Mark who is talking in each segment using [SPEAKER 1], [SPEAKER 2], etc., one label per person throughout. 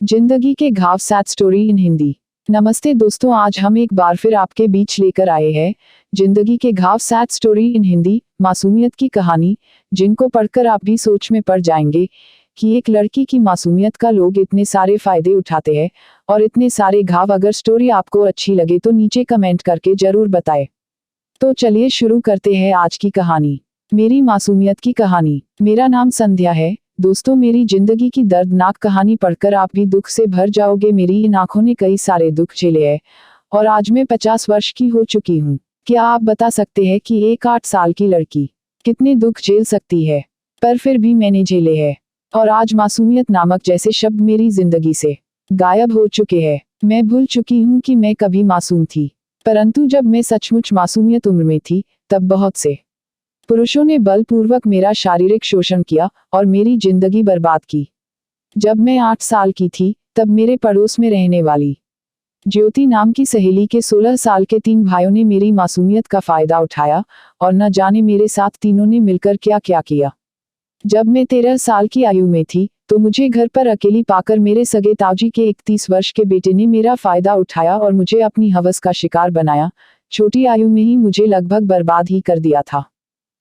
[SPEAKER 1] जिंदगी के घाव सैड स्टोरी इन हिंदी। नमस्ते दोस्तों, आज हम एक बार फिर आपके बीच लेकर आए हैं जिंदगी के घाव सैड स्टोरी इन हिंदी, मासूमियत की कहानी, जिनको पढ़कर आप भी सोच में पड़ जाएंगे कि एक लड़की की मासूमियत का लोग इतने सारे फायदे उठाते हैं और इतने सारे घाव। अगर स्टोरी आपको अच्छी लगे तो नीचे कमेंट करके जरूर बताएं। तो चलिए शुरू करते हैं आज की कहानी। मेरी मासूमियत की कहानी। मेरा नाम संध्या है। दोस्तों, मेरी जिंदगी की दर्दनाक कहानी पढ़कर आप भी दुख से भर जाओगे। मेरी इन आंखों ने कई सारे दुख झेले हैं और आज मैं 50 वर्ष की हो चुकी हूँ। क्या आप बता सकते हैं कि एक 8 साल की लड़की कितने दुख झेल सकती है? पर फिर भी मैंने झेले हैं और आज मासूमियत नामक जैसे शब्द मेरी जिंदगी से गायब हो चुके हैं। मैं भूल चुकी हूँ कि मैं कभी मासूम थी, परंतु जब मैं सचमुच मासूमियत उम्र में थी तब बहुत से पुरुषों ने बलपूर्वक मेरा शारीरिक शोषण किया और मेरी जिंदगी बर्बाद की। जब मैं 8 साल की थी तब मेरे पड़ोस में रहने वाली ज्योति नाम की सहेली के 16 साल के 3 भाइयों ने मेरी मासूमियत का फायदा उठाया और न जाने मेरे साथ तीनों ने मिलकर क्या क्या किया। जब मैं 13 साल की आयु में थी तो मुझे घर पर अकेली पाकर मेरे सगे ताऊजी के 31 वर्ष के बेटे ने मेरा फायदा उठाया और मुझे अपनी हवस का शिकार बनाया। छोटी आयु में ही मुझे लगभग बर्बाद ही कर दिया था।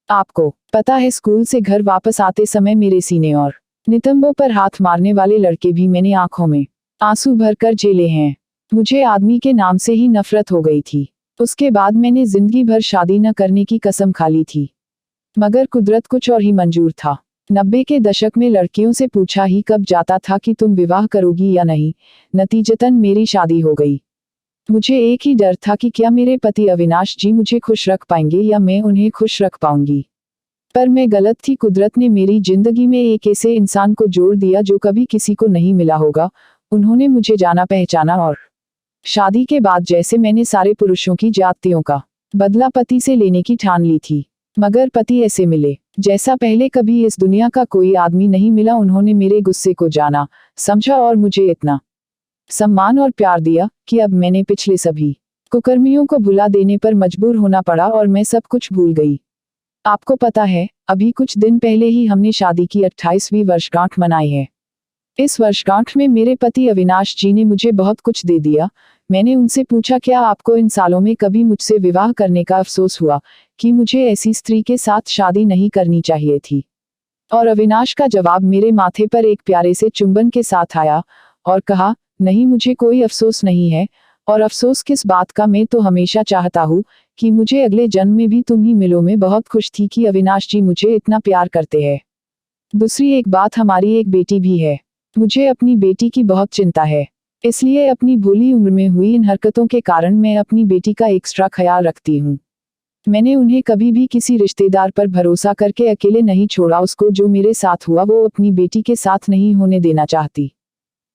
[SPEAKER 1] आपको पता है, स्कूल से घर वापस आते समय मेरे सीने और नितंबों पर हाथ मारने वाले लड़के भी मैंने आंखों में आंसू भरकर झेले हैं। मुझे आदमी के नाम से ही नफरत हो गई थी। उसके बाद मैंने जिंदगी भर शादी न करने की कसम खा ली थी, मगर कुदरत कुछ और ही मंजूर था। 90 के दशक में लड़कियों से पूछा ही कब जाता था कि तुम विवाह करोगी या नहीं। नतीजतन मेरी शादी हो गई। मुझे एक ही डर था कि क्या मेरे पति अविनाश जी मुझे खुश रख पाएंगे या मैं उन्हें खुश रख पाऊंगी। पर मैं गलत थी। कुदरत ने मेरी जिंदगी में एक ऐसे इंसान को जोड़ दिया जो कभी किसी को नहीं मिला होगा। उन्होंने मुझे जाना पहचाना और शादी के बाद जैसे मैंने सारे पुरुषों की जातियों का बदला पति से लेने की ठान ली थी, मगर पति ऐसे मिले जैसा पहले कभी इस दुनिया का कोई आदमी नहीं मिला। उन्होंने मेरे गुस्से को जाना, समझा और मुझे इतना सम्मान और प्यार दिया कि अब मैंने पिछले सभी कुकर्मियों को भुला देने पर मजबूर होना पड़ा और मैं सब कुछ भूल गई। आपको पता है, अभी कुछ दिन पहले ही हमने शादी की 28वीं वर्षगांठ मनाई है। इस वर्षगांठ में मेरे पति अविनाश जी ने मुझे बहुत कुछ दे दिया। मैंने उनसे पूछा, क्या आपको इन सालों में कभी मुझसे विवाह करने का अफसोस हुआ कि मुझे ऐसी स्त्री के साथ शादी नहीं करनी चाहिए थी? और अविनाश का जवाब मेरे माथे पर एक प्यारे से चुंबन के साथ आया और कहा, नहीं, मुझे कोई अफसोस नहीं है। और अफसोस किस बात का? मैं तो हमेशा चाहता हूँ कि मुझे अगले जन्म में भी तुम ही मिलो। मैं बहुत खुश थी कि अविनाश जी मुझे इतना प्यार करते हैं। दूसरी एक बात, हमारी एक बेटी भी है। मुझे अपनी बेटी की बहुत चिंता है, इसलिए अपनी भोली उम्र में हुई इन हरकतों के कारण मैं अपनी बेटी का एक्स्ट्रा ख्याल रखती हूँ। मैंने उन्हें कभी भी किसी रिश्तेदार पर भरोसा करके अकेले नहीं छोड़ा। उसको जो मेरे साथ हुआ वो अपनी बेटी के साथ नहीं होने देना चाहती।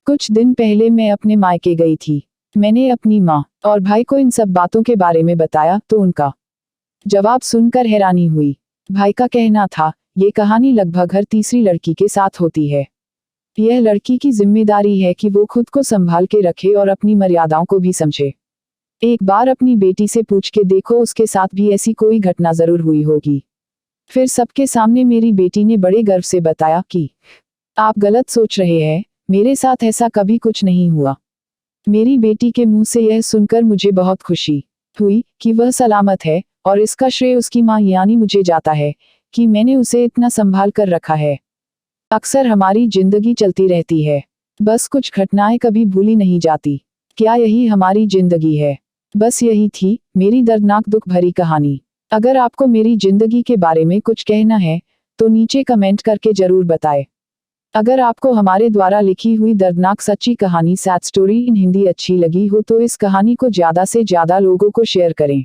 [SPEAKER 1] कुछ दिन पहले मैं अपने मायके गई थी। मैंने अपनी माँ और भाई को इन सब बातों के बारे में बताया तो उनका जवाब सुनकर हैरानी हुई। भाई का कहना था, ये कहानी लगभग हर तीसरी लड़की के साथ होती है। यह लड़की की जिम्मेदारी है कि वो खुद को संभाल के रखे और अपनी मर्यादाओं को भी समझे। एक बार अपनी बेटी से पूछ के देखो, उसके साथ भी ऐसी कोई घटना जरूर हुई होगी। फिर सबके सामने मेरी बेटी ने बड़े गर्व से बताया कि आप गलत सोच रहे हैं, मेरे साथ ऐसा कभी कुछ नहीं हुआ। मेरी बेटी के मुंह से यह सुनकर मुझे बहुत खुशी हुई कि वह सलामत है और इसका श्रेय उसकी मां यानी मुझे जाता है कि मैंने उसे इतना संभाल कर रखा है। अक्सर हमारी जिंदगी चलती रहती है, बस कुछ घटनाएं कभी भूली नहीं जाती। क्या यही हमारी जिंदगी है? बस यही थी मेरी दर्दनाक दुख भरी कहानी। अगर आपको मेरी जिंदगी के बारे में कुछ कहना है तो नीचे कमेंट करके जरूर बताएं। अगर आपको हमारे द्वारा लिखी हुई दर्दनाक सच्ची कहानी सैड स्टोरी इन हिंदी अच्छी लगी हो तो इस कहानी को ज्यादा से ज्यादा लोगों को शेयर करें।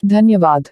[SPEAKER 1] धन्यवाद।